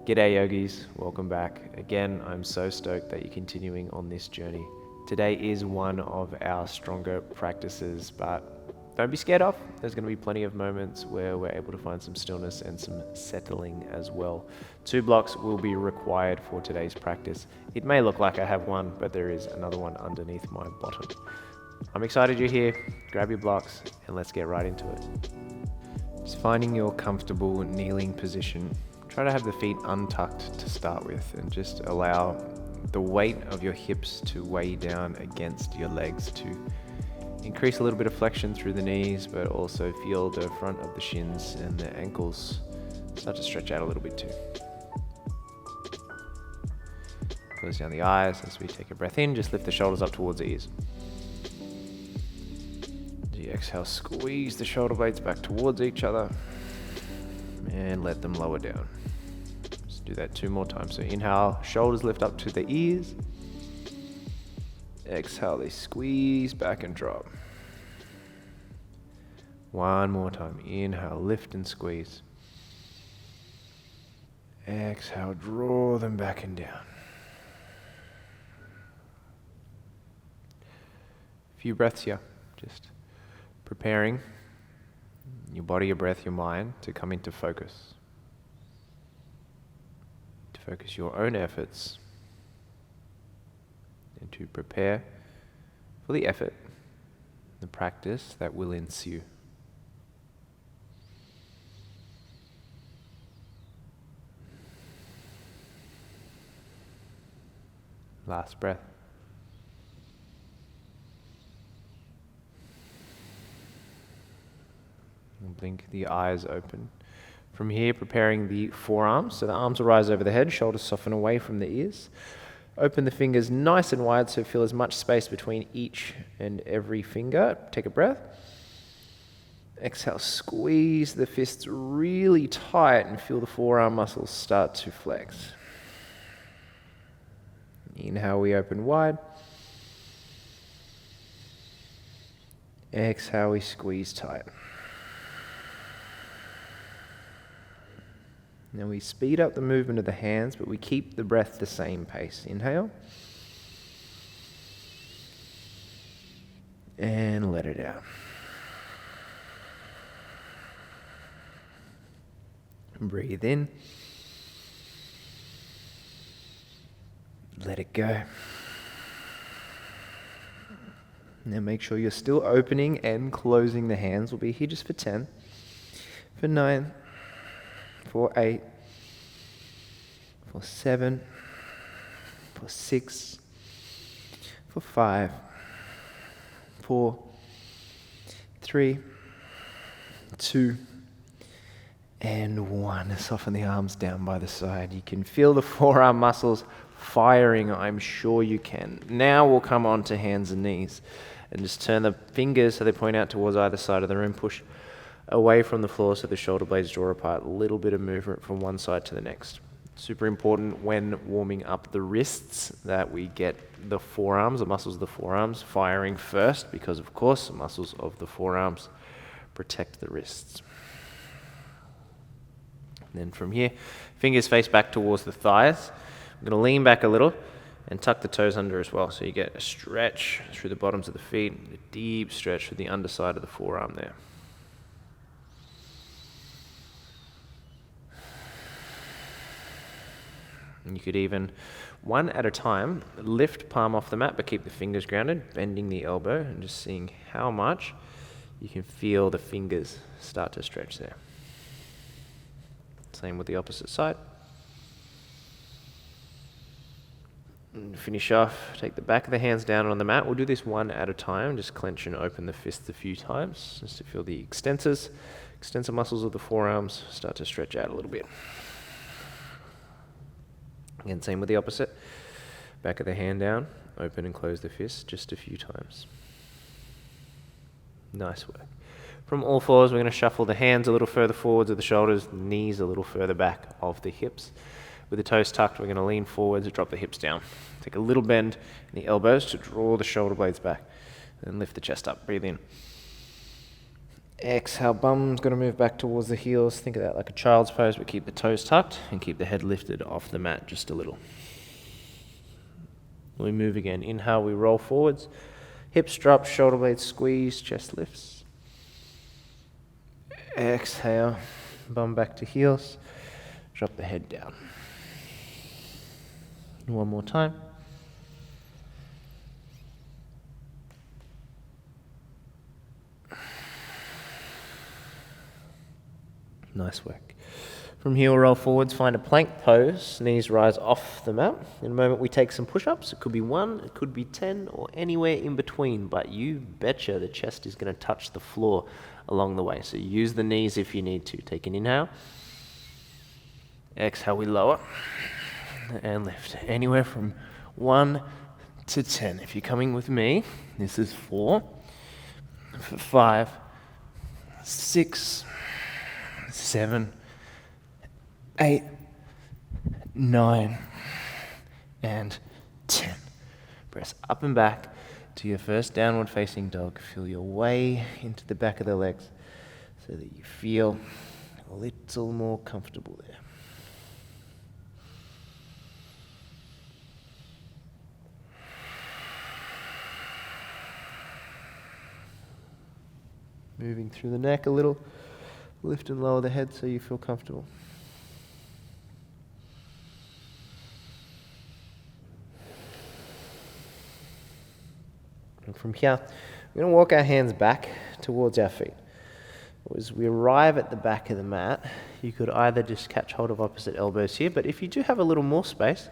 G'day yogis, welcome back. Again, I'm so stoked that you're continuing on this journey. Today is one of our stronger practices, but don't be scared off. There's going to be plenty of moments where we're able to find some stillness and some settling as well. 2 blocks will be required for today's practice. It may look like I have one, but there is another one underneath my bottom. I'm excited you're here. Grab your blocks and let's get right into it. Just finding your comfortable kneeling position. Try to have the feet untucked to start with and just allow the weight of your hips to weigh down against your legs to increase a little bit of flexion through the knees, but also feel the front of the shins and the ankles start to stretch out a little bit too. Close down the eyes as we take a breath in. Just lift the shoulders up towards the ears. As you exhale, squeeze the shoulder blades back towards each other and let them lower down. Just do that 2 more times. So inhale, shoulders lift up to the ears. Exhale, they squeeze back and drop. 1 more time. Inhale, lift and squeeze. Exhale, draw them back and down. A few breaths here, just preparing your body, your breath, your mind to come into focus. To focus your own efforts and to prepare for the effort, the practice that will ensue. Last breath. And blink the eyes open. From here, preparing the forearms. So the arms will rise over the head, shoulders soften away from the ears. Open the fingers nice and wide so feel as much space between each and every finger. Take a breath. Exhale, squeeze the fists really tight and feel the forearm muscles start to flex. Inhale, we open wide. Exhale, we squeeze tight. Now we speed up the movement of the hands, but we keep the breath the same pace. Inhale. And let it out. Breathe in. Let it go. Now make sure you're still opening and closing the hands. We'll be here just for 10, for 9, for 8, for 7, for 6, for 5, 4, 3, 2, and 1. Soften the arms down by the side. You can feel the forearm muscles firing, I'm sure you can. Now we'll come on to hands and knees and just turn the fingers so they point out towards either side of the room. Push away from the floor so the shoulder blades draw apart. A little bit of movement from one side to the next. Super important when warming up the wrists that we get the forearms, the muscles of the forearms firing first, because of course the muscles of the forearms protect the wrists. And then from here, fingers face back towards the thighs. I'm going to lean back a little and tuck the toes under as well, so you get a stretch through the bottoms of the feet, a deep stretch through the underside of the forearm there. And you could even, one at a time, lift palm off the mat, but keep the fingers grounded, bending the elbow and just seeing how much you can feel the fingers start to stretch there. Same with the opposite side. And finish off, take the back of the hands down on the mat. We'll do this one at a time. Just clench and open the fists a few times, just to feel the extensor muscles of the forearms start to stretch out a little bit. Again, same with the opposite. Back of the hand down, open and close the fist just a few times. Nice work. From all fours, we're going to shuffle the hands a little further forwards of the shoulders, knees a little further back of the hips. With the toes tucked, we're going to lean forwards and drop the hips down. Take a little bend in the elbows to draw the shoulder blades back. And lift the chest up. Breathe in. Exhale, bum's going to move back towards the heels. Think of that like a child's pose, but keep the toes tucked and keep the head lifted off the mat just a little. We move again. Inhale, we roll forwards. Hips drop, shoulder blades squeeze, chest lifts. Exhale, bum back to heels. Drop the head down. One more time. Nice work. From here, we'll roll forwards, find a plank pose, knees rise off the mat. In a moment, we take some push-ups. It could be 1, it could be 10, or anywhere in between, but you betcha the chest is going to touch the floor along the way. So use the knees if you need to. Take an inhale. Exhale, we lower and lift. Anywhere from 1 to 10. If you're coming with me, this is 4, 5, 6, 7, 8, 9, and 10. Press up and back to your first downward facing dog. Feel your way into the back of the legs so that you feel a little more comfortable there. Moving through the neck a little. Lift and lower the head so you feel comfortable. And from here, we're going to walk our hands back towards our feet. As we arrive at the back of the mat, you could either just catch hold of opposite elbows here, but if you do have a little more space,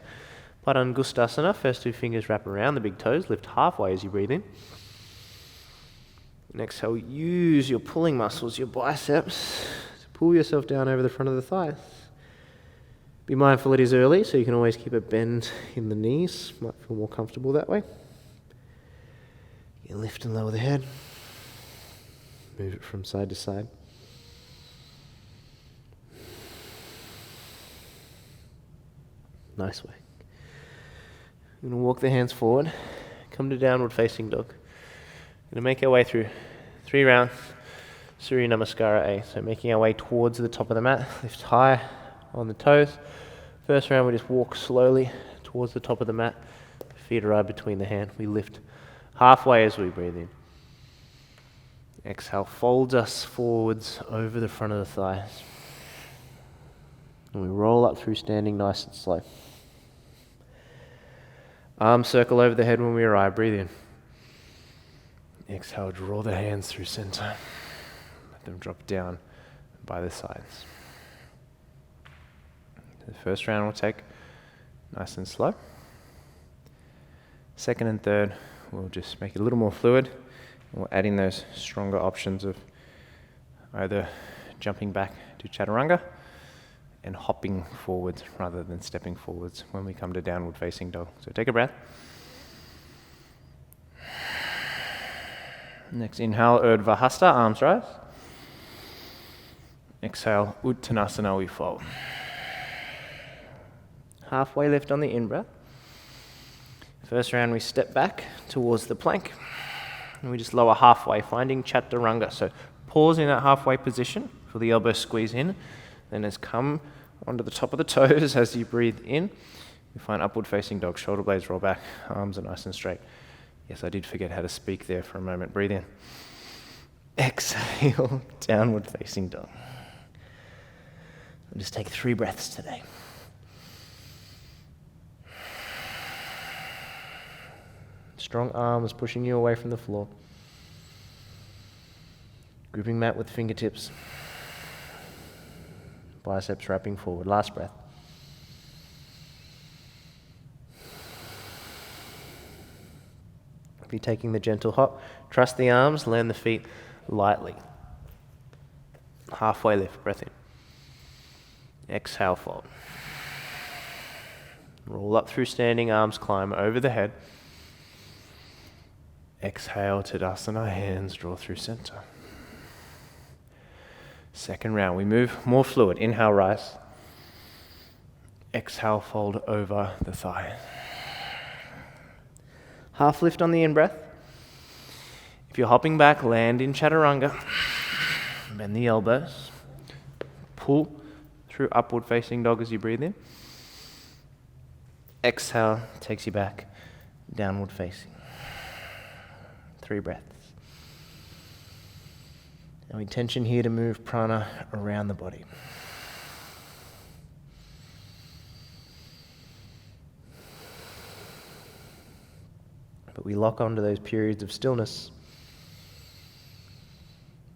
Padangusthasana, first 2 fingers wrap around the big toes, lift halfway as you breathe in. And exhale, use your pulling muscles, your biceps, to pull yourself down over the front of the thighs. Be mindful it is early, so you can always keep a bend in the knees. Might feel more comfortable that way. You lift and lower the head. Move it from side to side. Nice way. We're going to walk the hands forward. Come to downward facing dog. Going to make our way through 3 rounds, Surya Namaskara A. So making our way towards the top of the mat, lift high on the toes. First round, we just walk slowly towards the top of the mat. Feet are right between the hand. We lift halfway as we breathe in. Exhale, folds us forwards over the front of the thighs. And we roll up through standing nice and slow. Arms circle over the head when we arrive. Breathe in. Exhale, draw the hands through center. Let them drop down by the sides. The first round we'll take nice and slow. Second and third, we'll just make it a little more fluid. And we'll add in those stronger options of either jumping back to chaturanga and hopping forwards rather than stepping forwards when we come to downward facing dog. So take a breath. Next inhale, Urdhva Hasta, arms rise. Exhale, Uttanasana, we fold. Halfway lift on the in-breath. First round, we step back towards the plank. And we just lower halfway, finding chaturanga. So pause in that halfway position, feel the elbows squeeze in. Then as come onto the top of the toes as you breathe in. You find upward facing dog, shoulder blades roll back, arms are nice and straight. Yes, I did forget how to speak there for a moment. Breathe in. Exhale, downward facing dog. I'll just take 3 breaths today. Strong arms pushing you away from the floor. Gripping mat with fingertips. Biceps wrapping forward. Last breath. If you're taking the gentle hop, trust the arms, land the feet lightly. Halfway lift, breath in. Exhale, fold. Roll up through standing, arms climb over the head. Exhale, Tadasana, hands draw through center. Second round, we move more fluid. Inhale, rise. Exhale, fold over the thigh. Half lift on the in-breath. If you're hopping back, land in chaturanga. Bend the elbows. Pull through upward facing dog as you breathe in. Exhale, takes you back, downward facing. 3 breaths. Now intention here to move prana around the body. But we lock onto those periods of stillness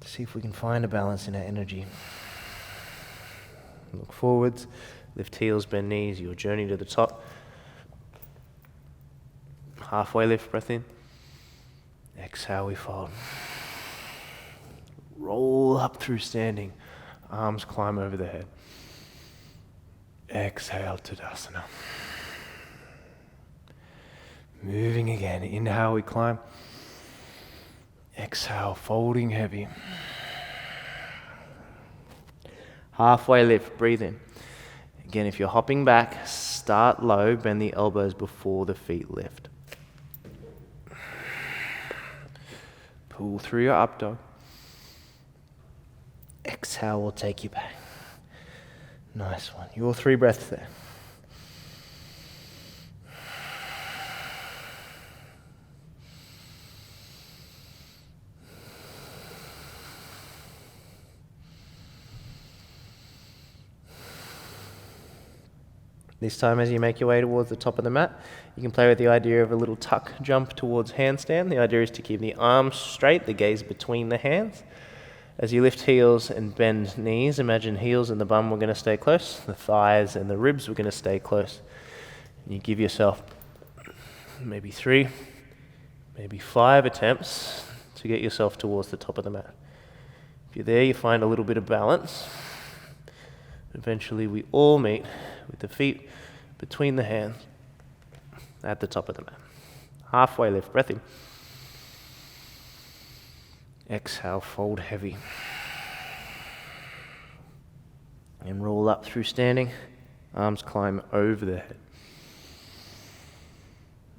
to see if we can find a balance in our energy. Look forwards, lift heels, bend knees, your journey to the top. Halfway lift, breath in. Exhale, we fold. Roll up through standing. Arms climb over the head. Exhale, Tadasana. Moving again. Inhale, we climb. Exhale, folding heavy. Halfway lift, breathe in. Again, if you're hopping back, start low, bend the elbows before the feet lift. Pull through your up dog. Exhale will take you back. Nice one. Your 3 breaths there. This time as you make your way towards the top of the mat, you can play with the idea of a little tuck jump towards handstand. The idea is to keep the arms straight, the gaze between the hands. As you lift heels and bend knees, imagine heels and the bum are going to stay close, the thighs and the ribs are going to stay close. And you give yourself maybe 3, maybe 5 attempts to get yourself towards the top of the mat. If you're there, you find a little bit of balance. Eventually we all meet with the feet between the hands at the top of the mat. Halfway lift, breath in. Exhale, fold heavy. And roll up through standing. Arms climb over the head.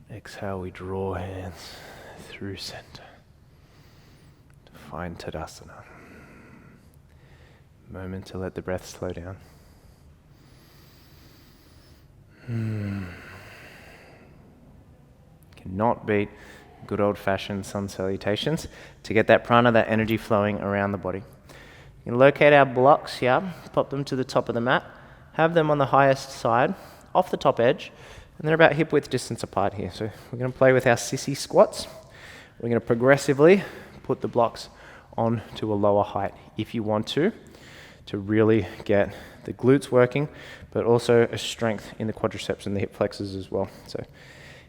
Exhale, we draw hands through center to find Tadasana. Moment to let the breath slow down. Cannot beat good old-fashioned sun salutations to get that prana, that energy flowing around the body. You can locate our blocks here, pop them to the top of the mat, have them on the highest side, off the top edge, and they're about hip width distance apart here. So we're going to play with our sissy squats. We're going to progressively put the blocks on to a lower height if you want to really get the glutes working, but also a strength in the quadriceps and the hip flexors as well. So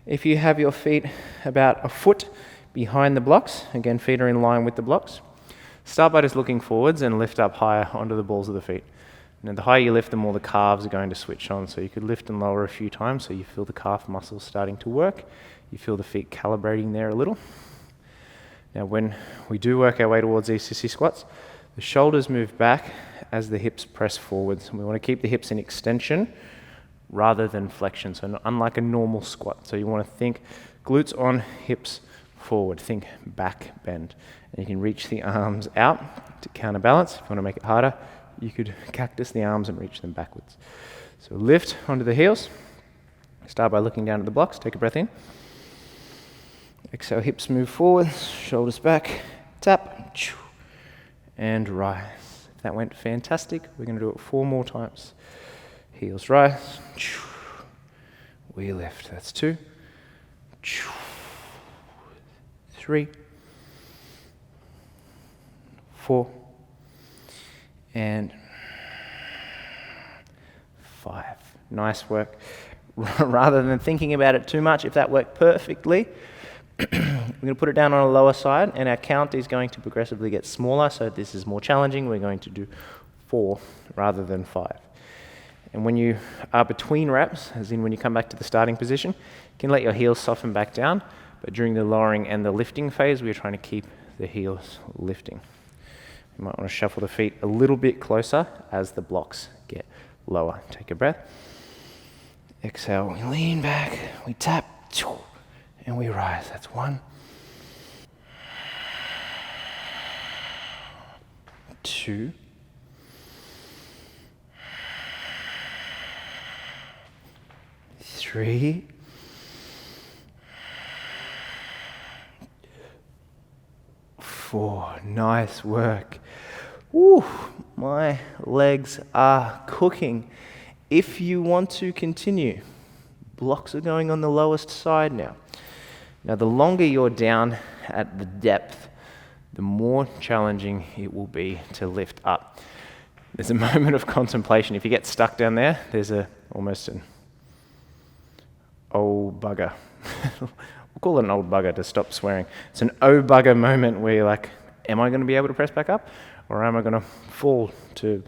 if you have your feet about a foot behind the blocks, again, feet are in line with the blocks, start by just looking forwards and lift up higher onto the balls of the feet. Now, the higher you lift, the more the calves are going to switch on. So you could lift and lower a few times so you feel the calf muscles starting to work. You feel the feet calibrating there a little. Now, when we do work our way towards these sissy squats, the shoulders move back as the hips press forwards. And we want to keep the hips in extension rather than flexion, so unlike a normal squat. So you want to think glutes on, hips forward. Think back bend. And you can reach the arms out to counterbalance. If you want to make it harder, you could cactus the arms and reach them backwards. So lift onto the heels. Start by looking down at the blocks. Take a breath in. Exhale, hips move forward, shoulders back, tap, and rise. If that went fantastic, we're going to do it 4 more times. Heels rise, we lift. That's 2, 3, 4, and 5. Nice work. Rather than thinking about it too much, if that worked perfectly, we're going to put it down on a lower side, and our count is going to progressively get smaller. So if this is more challenging, we're going to do 4 rather than 5. And when you are between reps, as in when you come back to the starting position, you can let your heels soften back down. But during the lowering and the lifting phase, we're trying to keep the heels lifting. You might want to shuffle the feet a little bit closer as the blocks get lower. Take a breath. Exhale, we lean back, we tap, and we rise. That's 1, 2, 3, 4. Nice work. Woo, my legs are cooking. If you want to continue, blocks are going on the lowest side now. Now, the longer you're down at the depth, the more challenging it will be to lift up. There's a moment of contemplation. If you get stuck down there, there's almost an old bugger. We'll call it an old bugger to stop swearing. It's an oh bugger moment where you're like, am I going to be able to press back up? Or am I going to fall to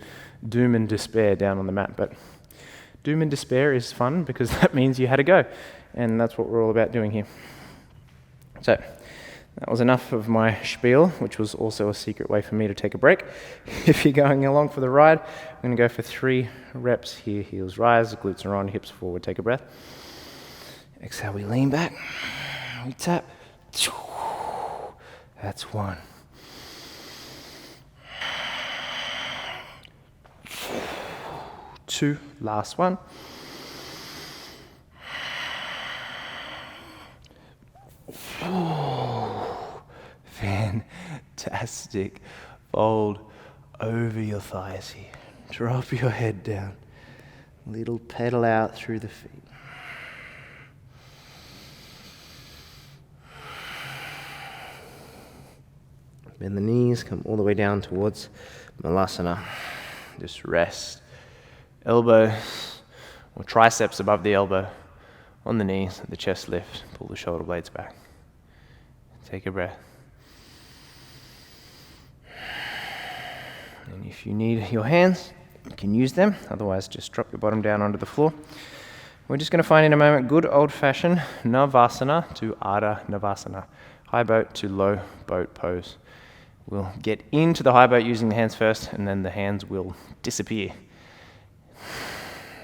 doom and despair down on the mat? But doom and despair is fun because that means you had to go. And that's what we're all about doing here. So that was enough of my spiel, which was also a secret way for me to take a break. If you're going along for the ride, I'm going to go for 3 reps here. Heels rise, glutes are on, hips forward. Take a breath. Exhale, we lean back. We tap. That's 1. 2, last one. 4. Fantastic. Fold over your thighs here. Drop your head down. Little pedal out through the feet. Bend the knees, come all the way down towards Malasana. Just rest. Elbows or triceps above the elbow on the knees, the chest lift, pull the shoulder blades back. Take a breath. And if you need your hands, you can use them. Otherwise, just drop your bottom down onto the floor. We're just going to find in a moment good old-fashioned Navasana to Ardha Navasana. High boat to low boat pose. We'll get into the high boat using the hands first, and then the hands will disappear.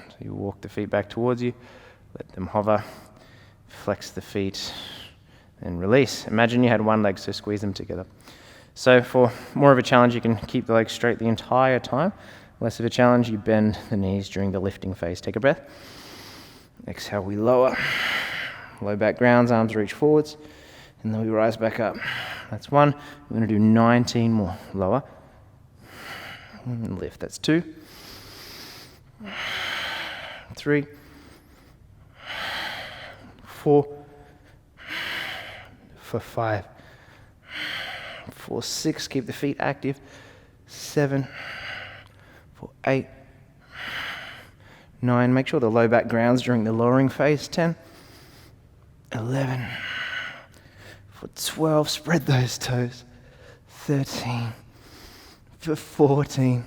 So you walk the feet back towards you, let them hover, flex the feet, and release. Imagine you had one leg, so squeeze them together. So for more of a challenge, you can keep the legs straight the entire time. Less of a challenge, you bend the knees during the lifting phase. Take a breath. Exhale, we lower. Low back grounds, arms reach forwards, and then we rise back up. That's 1. We're going to do 19 more. Lower. And lift. That's 2. 3. 4. For 5. For 6. Keep the feet active. 7. For 8. 9. Make sure the low back grounds during the lowering phase. 10. 11. For 12. Spread those toes. 13. For 14.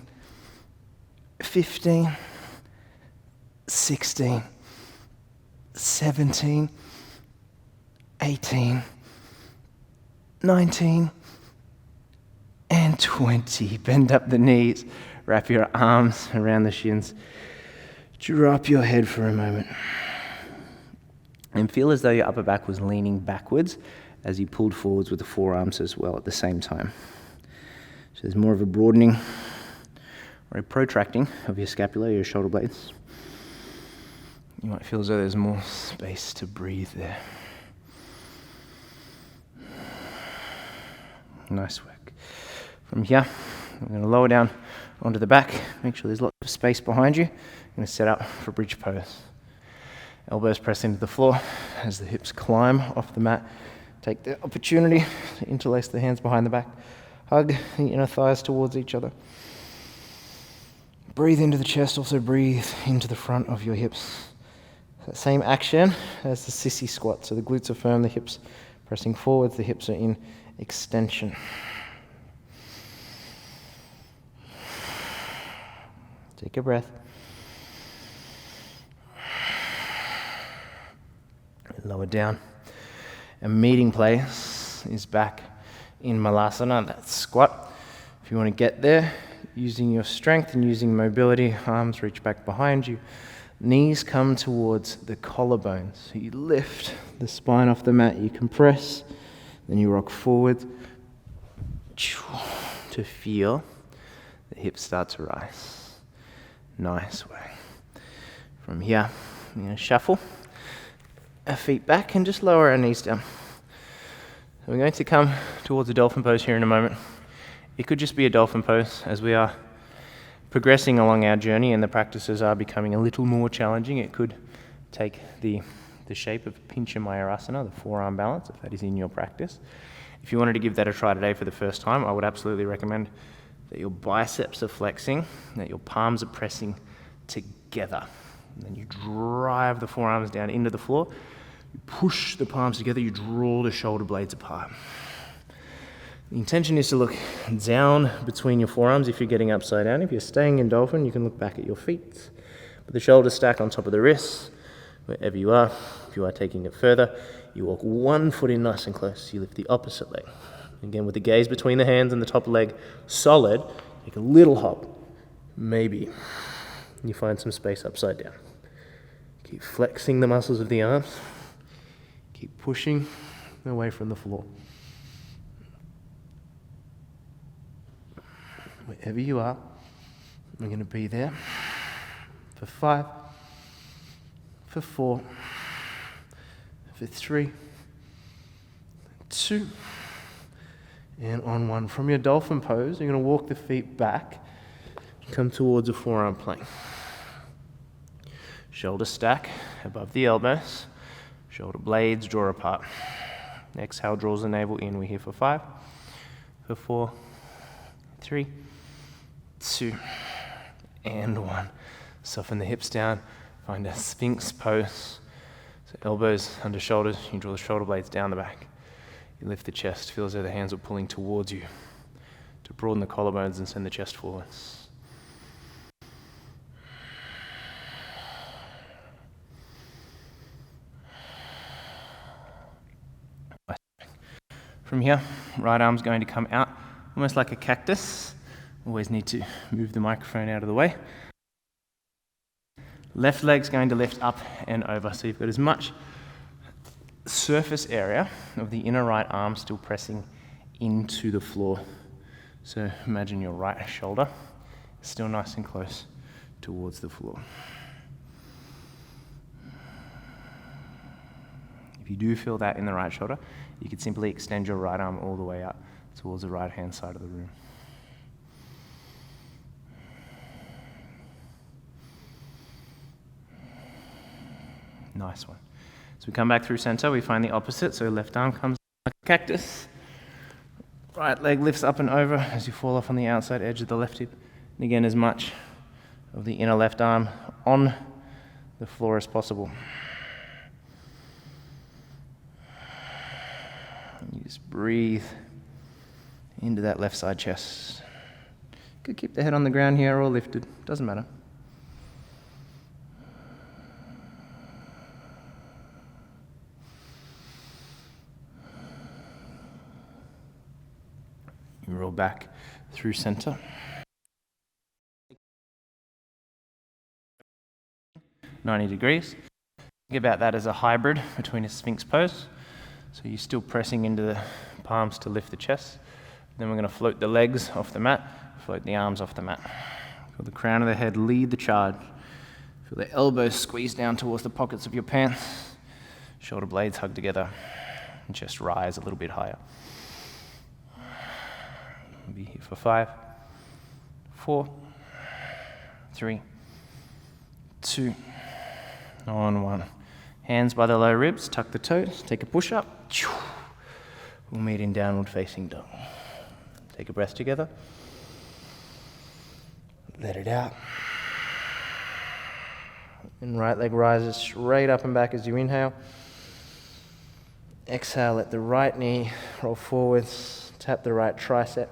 15. 16. 17. 18. 19. And 20. Bend up the knees. Wrap your arms around the shins. Drop your head for a moment. And feel as though your upper back was leaning backwards as you pulled forwards with the forearms as well at the same time. So there's more of a broadening or a protracting of your scapula, your shoulder blades. You might feel as though there's more space to breathe there. Nice work. From here, I'm going to lower down onto the back. Make sure there's lots of space behind you. I'm going to set up for bridge pose. Elbows press into the floor as the hips climb off the mat. Take the opportunity to interlace the hands behind the back. Hug the inner thighs towards each other. Breathe into the chest, also breathe into the front of your hips. That same action as the sissy squat. So the glutes are firm, the hips pressing forwards, the hips are in extension. Take a breath. Lower down. A meeting place is back in Malasana, that squat. If you want to get there, using your strength and using mobility, arms reach back behind you. Knees come towards the collarbones. So you lift the spine off the mat, you compress, then you rock forward to feel the hips start to rise. Nice way. From here, we're going to shuffle our feet back and just lower our knees down. So we're going to come towards a dolphin pose here in a moment. It could just be a dolphin pose as we are progressing along our journey and the practices are becoming a little more challenging. It could take the shape of Pincha Mayurasana, the forearm balance, if that is in your practice. If you wanted to give that a try today for the first time, I would absolutely recommend that your biceps are flexing, that your palms are pressing together. And then you drive the forearms down into the floor, you push the palms together, you draw the shoulder blades apart. The intention is to look down between your forearms if you're getting upside down. If you're staying in dolphin, you can look back at your feet. But the shoulders stack on top of the wrists, wherever you are. If you are taking it further, you walk one foot in nice and close. You lift the opposite leg. Again, with the gaze between the hands and the top leg solid, take a little hop. Maybe you find some space upside down. Keep flexing the muscles of the arms. Keep pushing away from the floor. Wherever you are, we're going to be there for 5, for 4, for 3, 2, and on 1. From your dolphin pose, you're going to walk the feet back, come towards a forearm plank. Shoulder stack above the elbows, shoulder blades draw apart. Exhale draws the navel in. We're here for 5, for 4, 3, 2, and 1. Soften the hips down, find a Sphinx pose. So elbows under shoulders, you draw the shoulder blades down the back. You lift the chest, feel as though the hands are pulling towards you to broaden the collarbones and send the chest forwards. From here, right arm's going to come out almost like a cactus. Always need to move the microphone out of the way. Left leg's going to lift up and over. So you've got as much surface area of the inner right arm still pressing into the floor. So imagine your right shoulder is still nice and close towards the floor. If you do feel that in the right shoulder, you could simply extend your right arm all the way up towards the right-hand side of the room. Nice one. So we come back through center, we find the opposite, so left arm comes like a cactus. Right leg lifts up and over as you fall off on the outside edge of the left hip. And again, as much of the inner left arm on the floor as possible. And you just breathe into that left side chest. You could keep the head on the ground here or lifted, doesn't matter. You roll back through center. (90 degrees). Think about that as a hybrid between a Sphinx pose. So you're still pressing into the palms to lift the chest. Then we're going to float the legs off the mat, float the arms off the mat. Feel the crown of the head lead the charge. Feel the elbows squeeze down towards the pockets of your pants. Shoulder blades hug together. And chest rise a little bit higher. We'll be here for 5, 4, 3, 2, on 1. Hands by the low ribs, tuck the toes, take a push up. We'll meet in downward facing dog. Take a breath together. Let it out. And right leg rises straight up and back as you inhale. Exhale, let the right knee roll forwards, tap the right tricep.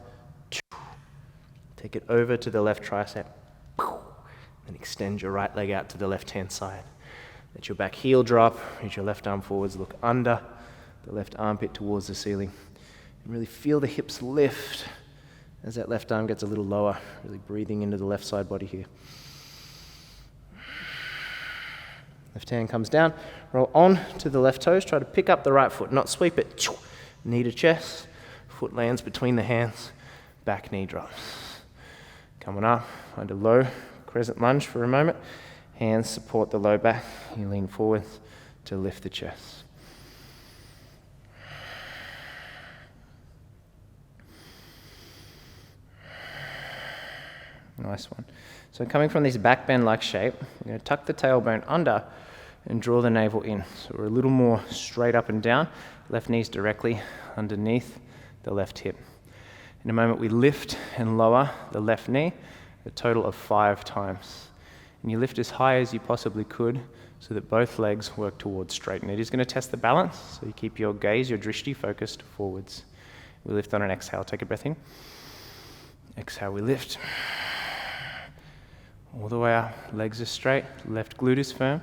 Take it over to the left tricep. And extend your right leg out to the left-hand side. Let your back heel drop, reach your left arm forwards, look under the left armpit towards the ceiling. And really feel the hips lift as that left arm gets a little lower, really breathing into the left side body here. Left hand comes down, roll on to the left toes, try to pick up the right foot, not sweep it. Knee to chest, foot lands between the hands, back knee drops. Coming up, find a low crescent lunge for a moment. Hands support the low back. You lean forward to lift the chest. Nice one. So coming from this back bend-like shape, we're going to tuck the tailbone under and draw the navel in. So we're a little more straight up and down. Left knee's directly underneath the left hip. In a moment, we lift and lower the left knee a total of 5 times. And you lift as high as you possibly could so that both legs work towards straight. And it is going to test the balance, so you keep your gaze, your drishti, focused forwards. We lift on an exhale. Take a breath in. Exhale, we lift. All the way up, legs are straight, left glute is firm.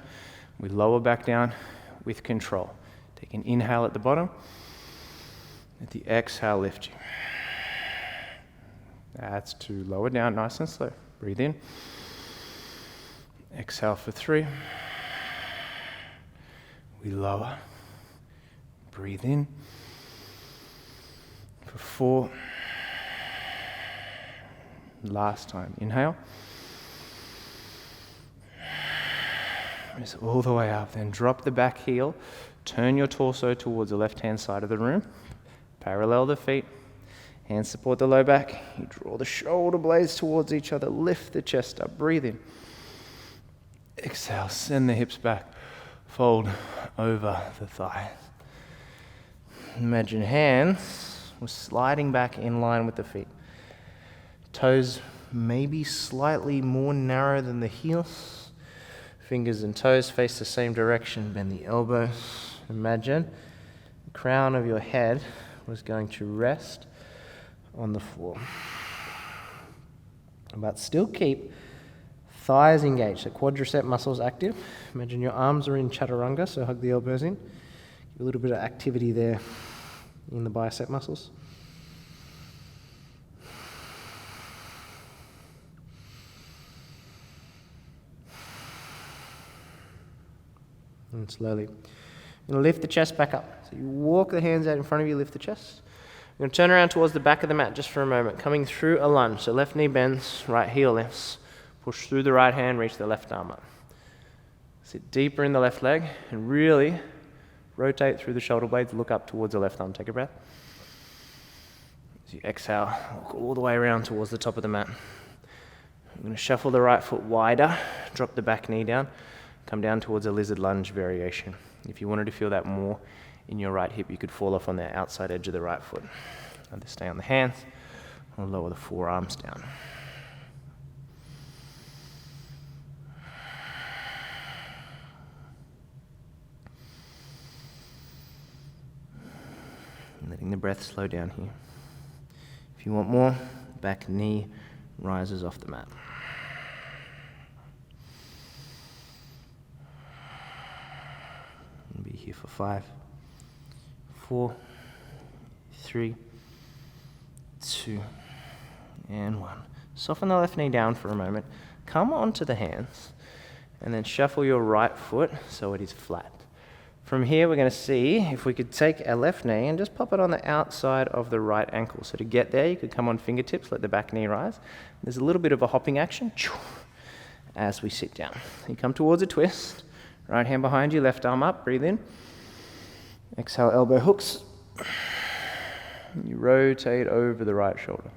We lower back down with control. Take an inhale at the bottom. At the exhale, lift you. That's 2. Lower down, nice and slow. Breathe in. Exhale for 3. We lower. Breathe in. For 4. Last time. Inhale. Raise all the way up. Then drop the back heel. Turn your torso towards the left-hand side of the room. Parallel the feet. Hands support the low back. You draw the shoulder blades towards each other. Lift the chest up. Breathe in. Exhale. Send the hips back. Fold over the thighs. Imagine hands were sliding back in line with the feet. Toes maybe slightly more narrow than the heels. Fingers and toes face the same direction. Bend the elbows. Imagine the crown of your head was going to rest on the floor. But still keep thighs engaged, the quadricep muscles active. Imagine your arms are in chaturanga, so hug the elbows in. Give a little bit of activity there in the bicep muscles. And slowly. You're going to lift the chest back up. So you walk the hands out in front of you, lift the chest. You're going to turn around towards the back of the mat just for a moment, coming through a lunge. So left knee bends, right heel lifts. Push through the right hand, reach the left arm up. Sit deeper in the left leg and really rotate through the shoulder blades, look up towards the left arm. Take a breath. As you exhale, walk all the way around towards the top of the mat. I'm going to shuffle the right foot wider, drop the back knee down, come down towards a lizard lunge variation. If you wanted to feel that more in your right hip, you could fall off on the outside edge of the right foot. Either stay on the hands or lower the forearms down. Letting the breath slow down here. If you want more, back knee rises off the mat. We'll be here for 5, 4, 3, 2, and 1. Soften the left knee down for a moment. Come onto the hands, and then shuffle your right foot so it is flat. From here, we're going to see if we could take our left knee and just pop it on the outside of the right ankle. So to get there, you could come on fingertips, let the back knee rise. There's a little bit of a hopping action as we sit down. You come towards a twist. Right hand behind you, left arm up, breathe in. Exhale, elbow hooks. You rotate over the right shoulder.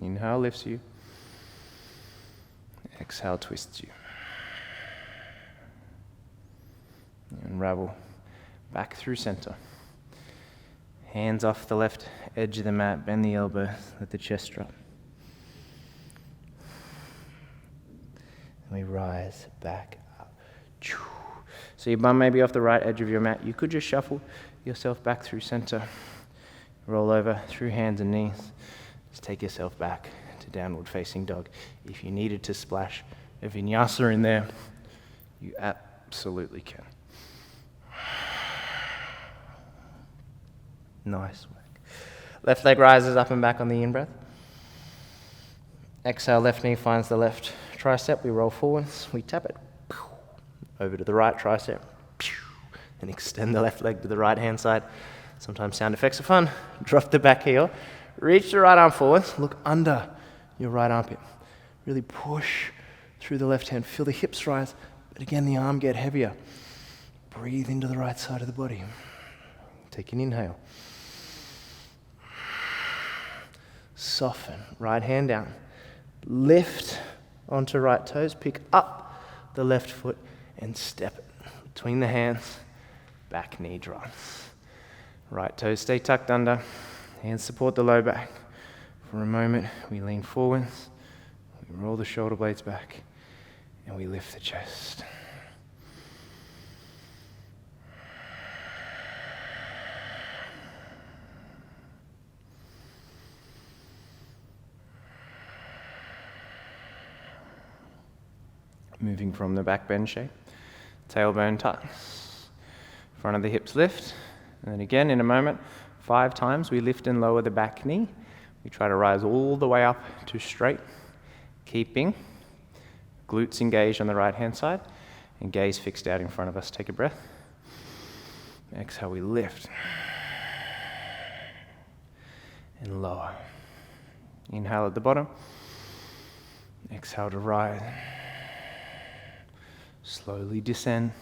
Inhale, lifts you. Exhale, twists you. Unravel back through center. Hands off the left edge of the mat, bend the elbows, let the chest drop. And we rise back up. So your bum may be off the right edge of your mat. You could just shuffle yourself back through center. Roll over through hands and knees. Just take yourself back to downward facing dog. If you needed to splash a vinyasa in there, you absolutely can. Nice work. Left leg rises up and back on the in-breath. Exhale, left knee finds the left tricep. We roll forwards. We tap it. Over to the right tricep. And extend the left leg to the right-hand side. Sometimes sound effects are fun. Drop the back heel, reach the right arm forwards, look under your right armpit. Really push through the left hand, feel the hips rise, but again the arm get heavier. Breathe into the right side of the body. Take an inhale. Soften, right hand down. Lift onto right toes, pick up the left foot and step it between the hands, back knee drops. Right toes stay tucked under, hands support the low back. For a moment, we lean forwards, we roll the shoulder blades back, and we lift the chest. Moving from the back bend shape, tailbone tucks, front of the hips lift, and then again in a moment, 5 times we lift and lower the back knee. We try to rise all the way up to straight, keeping glutes engaged on the right hand side and gaze fixed out in front of us. Take a breath. Exhale, we lift and lower. Inhale at the bottom, exhale to rise. Slowly descend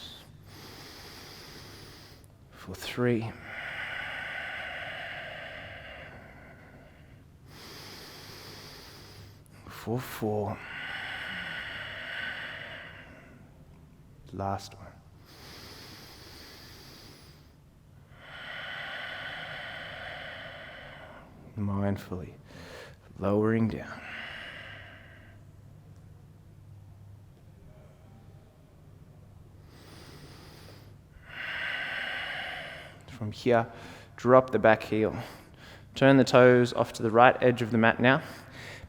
for 3, for 4, last one. Mindfully lowering down. From here, drop the back heel. Turn the toes off to the right edge of the mat now.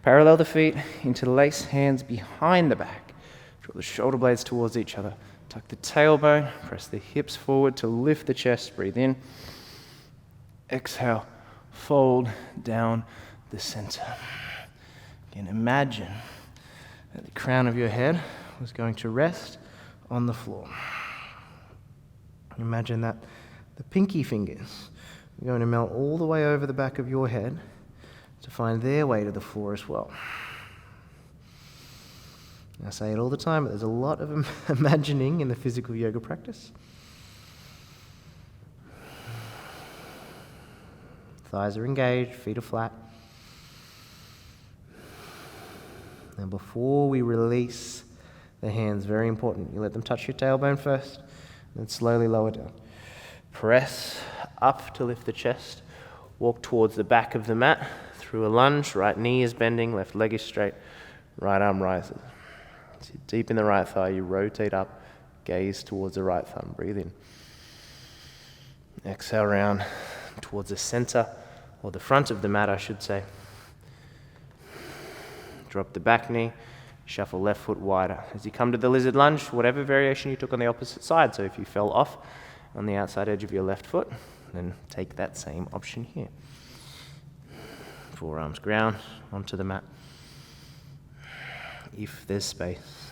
Parallel the feet, interlace hands behind the back. Draw the shoulder blades towards each other. Tuck the tailbone, press the hips forward to lift the chest. Breathe in. Exhale, fold down the center. Again, imagine that the crown of your head was going to rest on the floor. Imagine that the pinky fingers are going to melt all the way over the back of your head to find their way to the floor as well. I say it all the time, but there's a lot of imagining in the physical yoga practice. Thighs are engaged, feet are flat. Now before we release the hands, very important, you let them touch your tailbone first, then slowly lower down. Press up to lift the chest. Walk towards the back of the mat through a lunge. Right knee is bending, left leg is straight, right arm rises. So deep in the right thigh, you rotate up, gaze towards the right thumb. Breathe in. Exhale round towards the center, or the front of the mat, I should say. Drop the back knee, shuffle left foot wider. As you come to the lizard lunge, whatever variation you took on the opposite side, so if you fell off on the outside edge of your left foot, then take that same option here. Forearms ground onto the mat, if there's space.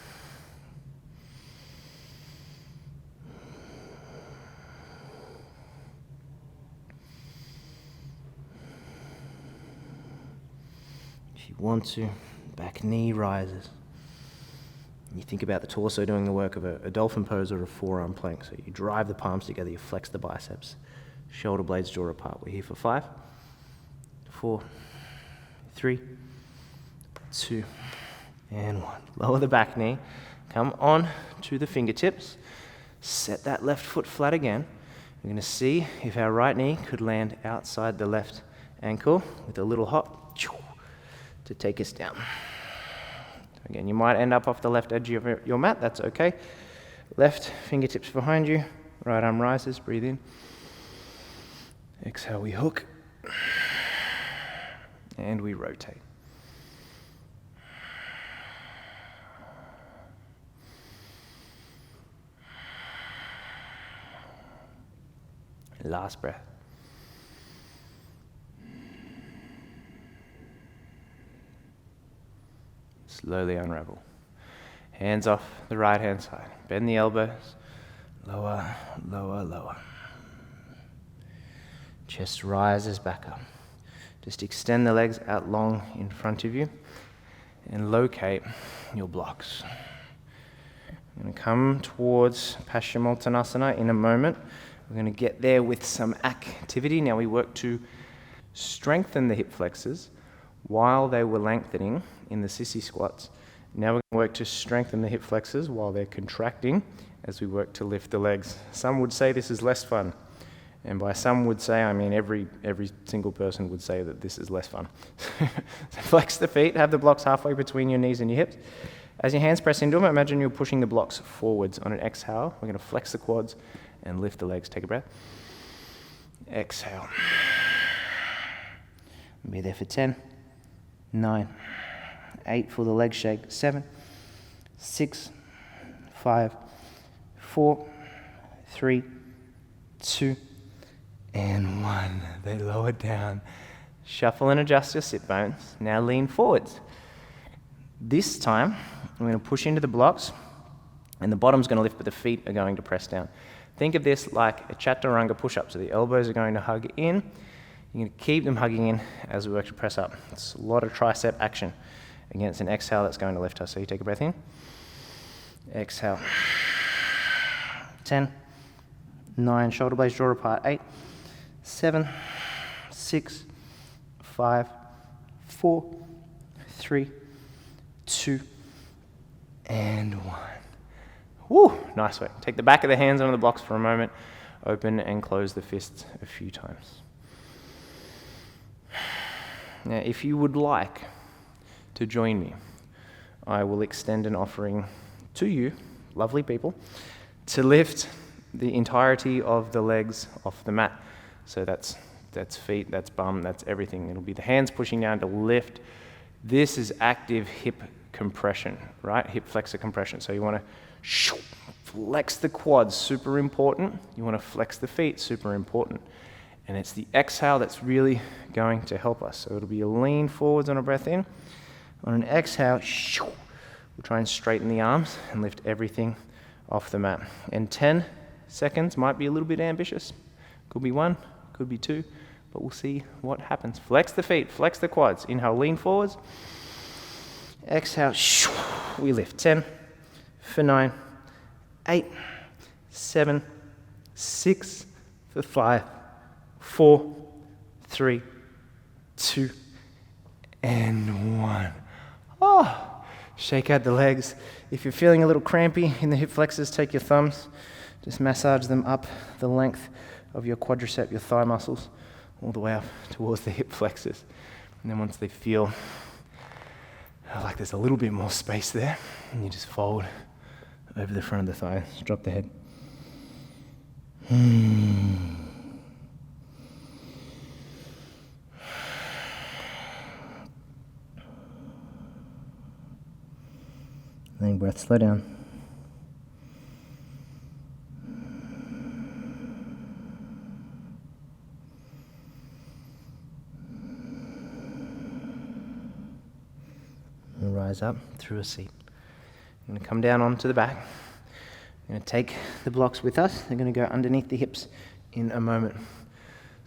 If you want to, back knee rises. You think about the torso doing the work of a dolphin pose or a forearm plank. So you drive the palms together, you flex the biceps. Shoulder blades draw apart. We're here for 5, 4, 3, 2, and 1. Lower the back knee. Come on to the fingertips. Set that left foot flat again. We're going to see if our right knee could land outside the left ankle with a little hop to take us down. Again, you might end up off the left edge of your mat. That's okay. Left fingertips behind you. Right arm rises. Breathe in. Exhale, we hook. And we rotate. Last breath. Slowly unravel. Hands off the right hand side. Bend the elbows. Lower, lower, lower. Chest rises back up. Just extend the legs out long in front of you and locate your blocks. I'm going to come towards Paschimottanasana in a moment. We're going to get there with some activity. Now we work to strengthen the hip flexors while they were lengthening in the sissy squats. Now we're going to work to strengthen the hip flexors while they're contracting as we work to lift the legs. Some would say this is less fun. And by some would say, I mean every single person would say that this is less fun. So flex the feet, have the blocks halfway between your knees and your hips. As your hands press into them, imagine you're pushing the blocks forwards. On an exhale, we're going to flex the quads and lift the legs. Take a breath. Exhale. Be there for 10, 9, 8 for the leg shake, 7, 6, 5, 4, 3, 2, and 1. They lower down. Shuffle and adjust your sit bones. Now lean forwards. This time, I'm going to push into the blocks, and the bottom's going to lift, but the feet are going to press down. Think of this like a chaturanga push-up. So the elbows are going to hug in. You're going to keep them hugging in as we work to press up. It's a lot of tricep action against an exhale that's going to lift us. So you take a breath in. Exhale. 10, 9, shoulder blades draw apart. 8, 7, 6, 5, 4, 3, 2, and 1. Woo, nice work. Take the back of the hands onto the blocks for a moment. Open and close the fists a few times. Now, if you would like to join me, I will extend an offering to you, lovely people, to lift the entirety of the legs off the mat. So that's feet, that's bum, that's everything. It'll be the hands pushing down to lift. This is active hip compression, right? Hip flexor compression. So you want to flex the quads, super important. You want to flex the feet, super important. And it's the exhale that's really going to help us. So it'll be a lean forwards on a breath in. On an exhale, we'll try and straighten the arms and lift everything off the mat. And 10 seconds might be a little bit ambitious. Could be 1, could be 2, but we'll see what happens. Flex the feet, flex the quads. Inhale, lean forwards. Exhale, we lift. 10 for 9, 8, 7, 6 for 5, 4, 3, 2, and 1. Oh, shake out the legs. If you're feeling a little crampy in the hip flexors, take your thumbs, just massage them up the length of your quadricep, your thigh muscles, all the way up towards the hip flexors. And then once they feel like there's a little bit more space there, and you just fold over the front of the thigh, drop the head. Letting breath slow down. And rise up through a seat. I'm going to come down onto the back. I'm going to take the blocks with us. They're going to go underneath the hips in a moment.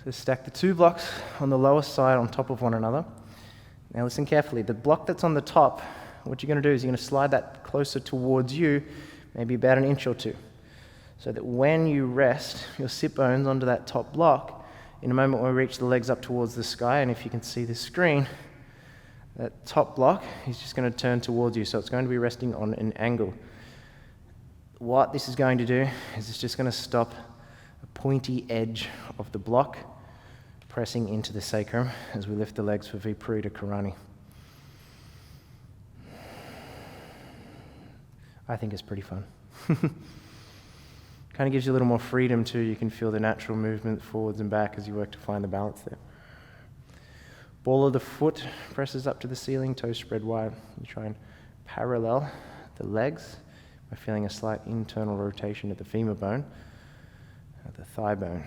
So stack the 2 blocks on the lower side on top of one another. Now listen carefully. The block that's on the top, what you're going to do is you're going to slide that closer towards you, maybe about an inch or 2, so that when you rest your sit bones onto that top block, in a moment when we reach the legs up towards the sky, and if you can see the screen, that top block is just going to turn towards you, so it's going to be resting on an angle. What this is going to do is it's just going to stop a pointy edge of the block pressing into the sacrum as we lift the legs for Viparita Karani. I think it's pretty fun. Kind of gives you a little more freedom too. You can feel the natural movement forwards and back as you work to find the balance there. Ball of the foot presses up to the ceiling, toes spread wide. You try and parallel the legs by feeling a slight internal rotation at the femur bone, at the thigh bone.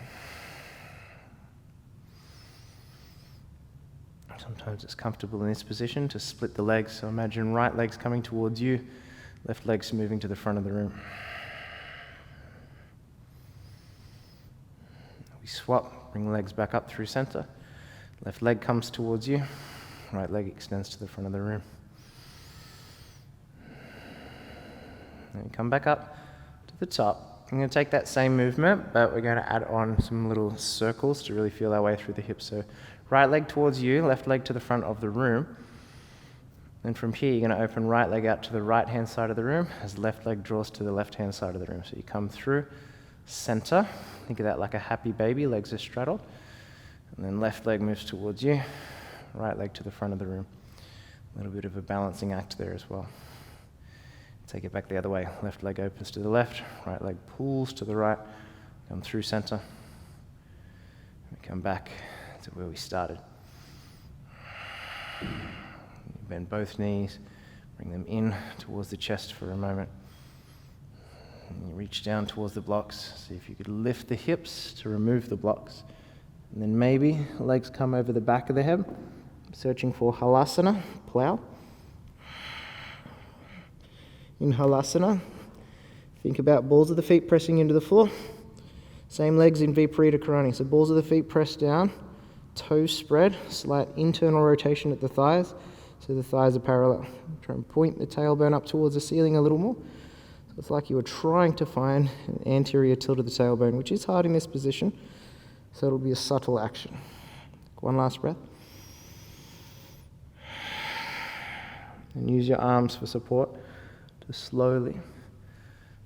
Sometimes it's comfortable in this position to split the legs. So imagine right leg's coming towards you, left leg's moving to the front of the room. We swap, bring the legs back up through center. Left leg comes towards you, right leg extends to the front of the room. Then you come back up to the top. I'm going to take that same movement, but we're going to add on some little circles to really feel our way through the hips. So right leg towards you, left leg to the front of the room. Then from here, you're going to open right leg out to the right-hand side of the room as left leg draws to the left-hand side of the room. So you come through center. Think of that like a happy baby, legs are straddled. And then left leg moves towards you, right leg to the front of the room. A little bit of a balancing act there as well. Take it back the other way. Left leg opens to the left, right leg pulls to the right, come through center. We come back to where we started. Bend both knees, bring them in towards the chest for a moment. And you reach down towards the blocks. See if you could lift the hips to remove the blocks. And then maybe legs come over the back of the head, searching for halasana, plow. In halasana, think about balls of the feet pressing into the floor. Same legs in Viparita Karani. So balls of the feet press down, toes spread, slight internal rotation at the thighs, so the thighs are parallel. Try and point the tailbone up towards the ceiling a little more. So it's like you were trying to find an anterior tilt of the tailbone, which is hard in this position, so it'll be a subtle action. One last breath. And use your arms for support to slowly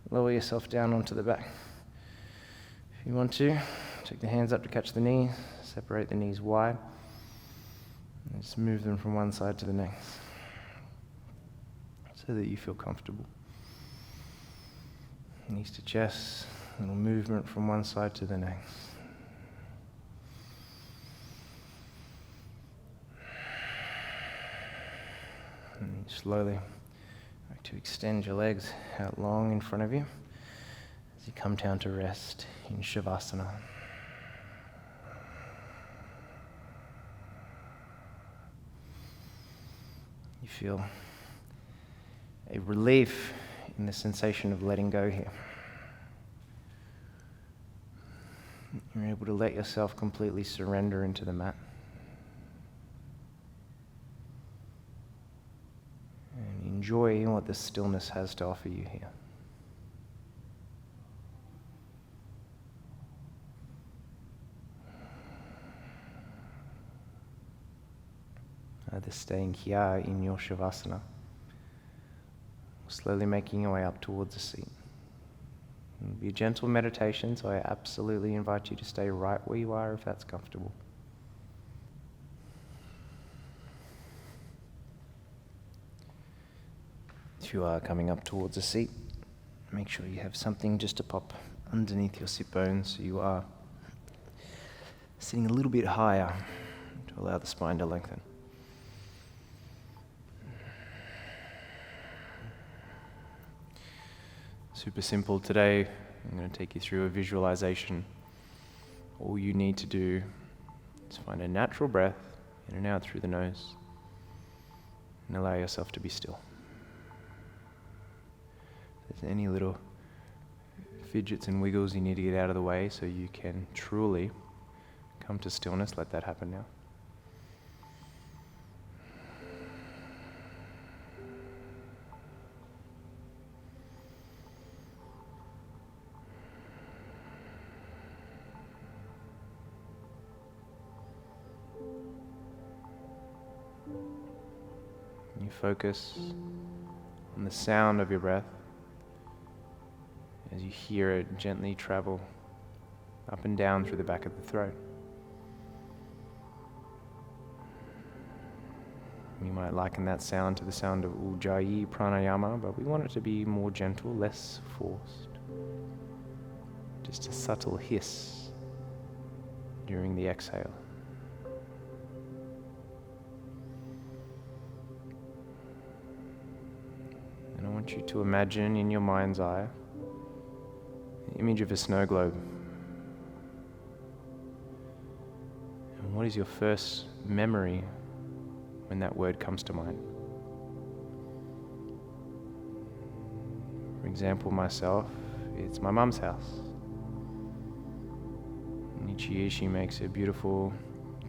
lower yourself down onto the back. If you want to, take the hands up to catch the knees, separate the knees wide, and just move them from one side to the next so that you feel comfortable. Knees to chest, little movement from one side to the next. And slowly to extend your legs out long in front of you as you come down to rest in Shavasana. You feel a relief in the sensation of letting go here. You're able to let yourself completely surrender into the mat. Enjoy what this stillness has to offer you here. Either staying here in your Shavasana, or slowly making your way up towards the seat. It'll be a gentle meditation, so I absolutely invite you to stay right where you are if that's comfortable. If you are coming up towards a seat, make sure you have something just to pop underneath your sit bones so you are sitting a little bit higher to allow the spine to lengthen. Super simple today. I'm going to take you through a visualization. All you need to do is find a natural breath in and out through the nose and allow yourself to be still. If there's any little fidgets and wiggles you need to get out of the way so you can truly come to stillness, let that happen now. You focus on the sound of your breath as you hear it gently travel up and down through the back of the throat. You might liken that sound to the sound of Ujjayi pranayama, but we want it to be more gentle, less forced. Just a subtle hiss during the exhale. And I want you to imagine in your mind's eye the image of a snow globe. And what is your first memory when that word comes to mind? For example, myself, it's my mum's house. And Each year she makes a beautiful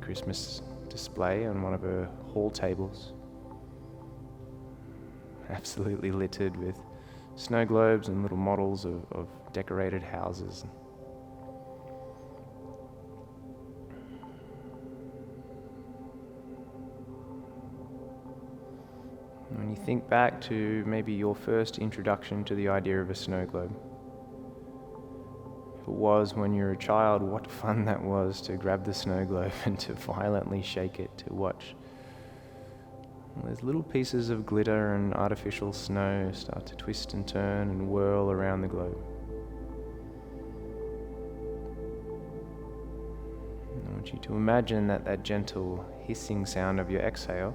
Christmas display on one of her hall tables, absolutely littered with snow globes and little models of decorated houses. When you think back to maybe your first introduction to the idea of a snow globe, if it was when you were a child, what fun that was to grab the snow globe and to violently shake it, to watch those little pieces of glitter and artificial snow start to twist and turn and whirl around the globe. I want you to imagine that gentle hissing sound of your exhale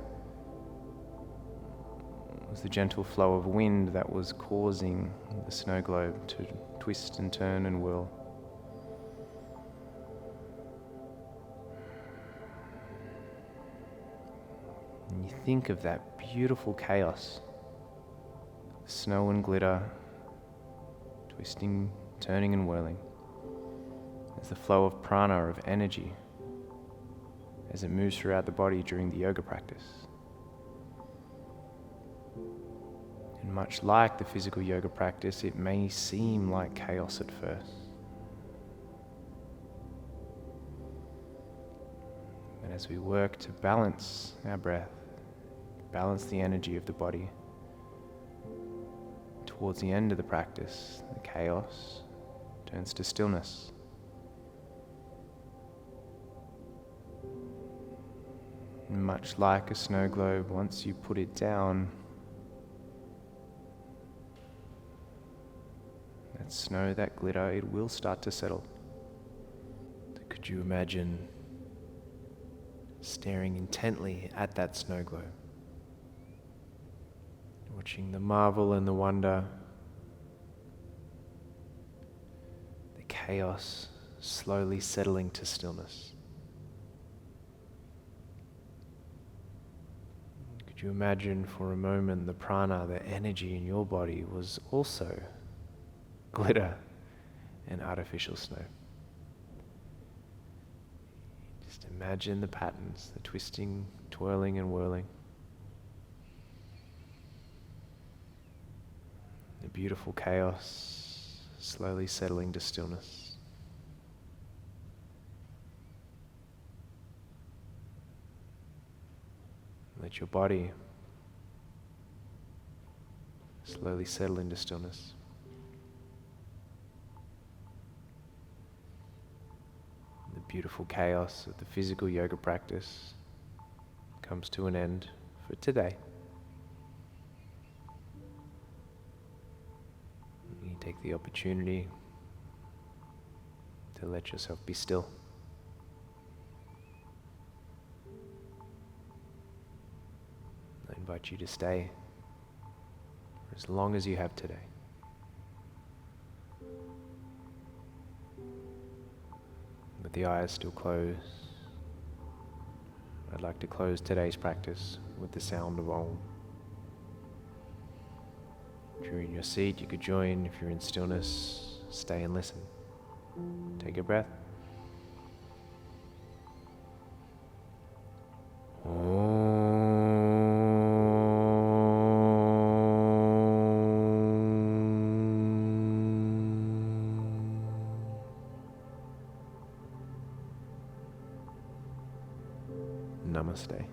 was the gentle flow of wind that was causing the snow globe to twist and turn and whirl. And you think of that beautiful chaos, snow and glitter, twisting, turning and whirling, as the flow of prana, of energy, as it moves throughout the body during the yoga practice. And much like the physical yoga practice, it may seem like chaos at first. But as we work to balance our breath, balance the energy of the body, towards the end of the practice, the chaos turns to stillness. And much like a snow globe, once you put it down, that snow, that glitter, it will start to settle. So could you imagine staring intently at that snow globe, watching the marvel and the wonder, the chaos slowly settling to stillness? Could you imagine for a moment the prana, the energy in your body was also glitter and artificial snow? Just imagine the patterns, the twisting, twirling and whirling. The beautiful chaos slowly settling to stillness. Let your body slowly settle into stillness. The beautiful chaos of the physical yoga practice comes to an end for today. You take the opportunity to let yourself be still. I invite you to stay for as long as you have today. With the eyes still closed, I'd like to close today's practice with the sound of Om. If you're in your seat, you could join. If you're in stillness, stay and listen. Take a breath. Namaste.